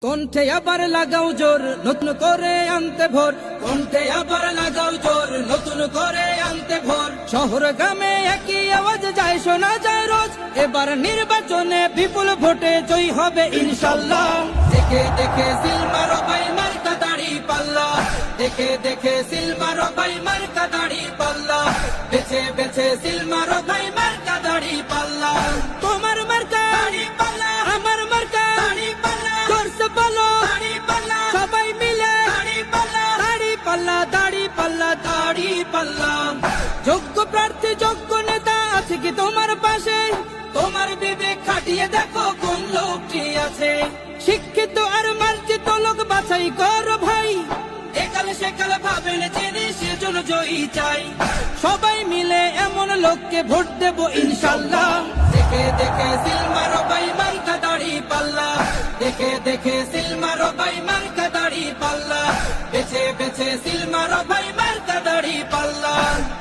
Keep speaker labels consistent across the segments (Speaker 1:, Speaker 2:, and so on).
Speaker 1: কণ্ঠে আবার লাগাও জোর নতুন করে আনতে ভোর, কণ্ঠে আবার লাগাও জোর নতুন করে আনতে ভোর। শহর গ্রামে একই আওয়াজ যায় শোনা যায় রোজ, এবার নির্বাচনে বিপুল ভোটে জয়ী হবে ইনশাল্লাহ। দেখে দেখে সিল মারো ভাই মার্কা দাড়ি পাল্লা, দেখে দেখে সিল মারো ভাই মার্কা দাড়ি পাল্লা, বেছে বেছে সিল মারো ভাই মার্কা দাড়ি পাল্লা। তোমার মার্কা দাড়ি পাল্লা, আমার মার্কা দাড়ি পাল্লা, জোরসে বলো দাড়ি পাল্লা, সবাই মিলে দাড়ি পাল্লা, দাড়ি পাল্লা, দাড়ি পাল্লা, দাড়ি পাল্লা। যোগ্য প্রার্থী যোগ্য নেতা আছে কি তোমার পাশে? তোমার বিবেক খাটিয়ে দেখো কোন লোকটি আছে। শিক্ষিত আর মার্জিত লোক বাছাই করো ভাই, একালে সেকালে ভাবেন জেনে সেজন্য জয়ী চাই। সবাই মিলে এমন লোককে ভোট দেব ইনশাল্লাহ। দেখে দেখে সিল মারো ভাই মার্কা দাড়ি পাল্লা, দেখে দেখে সিল মারো ভাই মার্কা দাড়ি পাল্লা, বেছে বেছে সিল মারো ভাই মার্কা দাড়ি পাল্লা।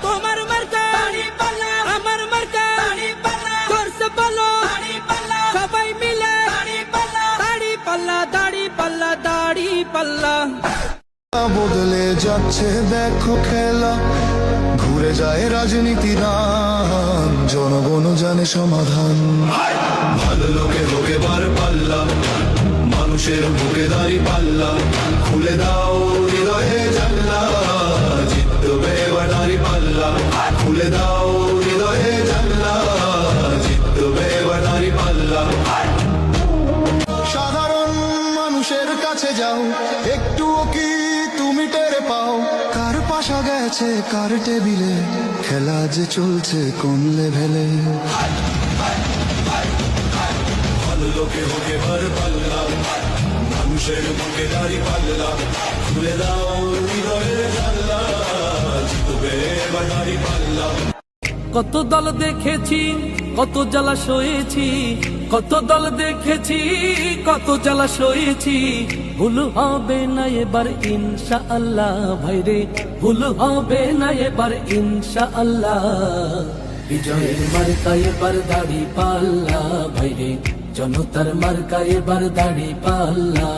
Speaker 1: তোমার মার্কা দাড়ি পাল্লা, আমার মার্কা দাড়ি পাল্লা, জোরসে বলো দাড়ি পাল্লা, সবাই মিলে দাড়ি পাল্লা, দাড়ি পাল্লা, দাড়ি পাল্লা, দাড়ি পাল্লা।
Speaker 2: বদলে যাচ্ছে দেখো খেলা, ঘুরে যায় রাজনীতি নাম, জনগণ জানে সমাধান। ভালো লোকে হোক এবার পাল্লা, মানুষের বুকে দাঁড়ি পাল্লা, খুলে দাও হৃদয়ে জানলা, জিতবে এবার দাঁড়ি পাল্লা, খুলে দাও হৃদয়ে জানলা, জিতবে এবার দাঁড়ি পাল্লা। সাধারণ মানুষের কাছে যাও, একটুও কি তুমি টের পাও কার পাশা গেছে কার টেবিলে, খেলা যে চলছে কোন লেভেলে। ভালো লোকে হোক এবার পাল্লা, মানুষের বুকে দাঁড়ি পাল্লা, খুলে দাও হৃদয়ের জানলা, জিতবে এবার দাঁড়ি পাল্লা।
Speaker 3: কত দল দেখেছি কত জ্বালা সয়েছি, কত দল দেখেছি কত জ্বালা সয়েছি, ভুল হবে না এবার ইনশাআল্লাহ ভাইরে, ভুল হবে না এবার ইনশাআল্লাহ। বিজয়ের মার্কা এবার দাড়ি পাল্লা ভাইরে, জনতার মার্কা এবার দাড়ি পাল্লা।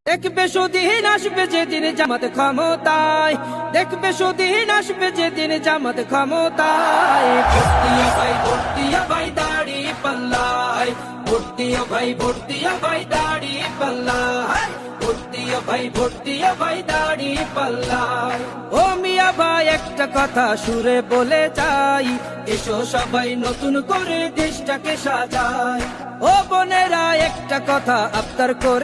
Speaker 1: দেখবে সুদিন আসবে যেদিন জামাত ক্ষমতায়, দেখবে সুদিন আসবে যেদিন জামাত ক্ষমতায়। ভর্তিয়া ভাই ভর্তিয়া ভাই দাড়ি পাল্লায়, ভর্তিয়া ভাই ভর্তিয়া ভাই দাড়ি পাল্লায়, ভর্তিয়া ভাই ভর্তিয়া ভাই দাড়ি পাল্লায়। ও মিয়া ভাই একটা কথা সুরে বলে যাই, এসো সবাই নতুন করে দেশটাকে সাজায়। ও বোনেরা একটা কথা আবদার করে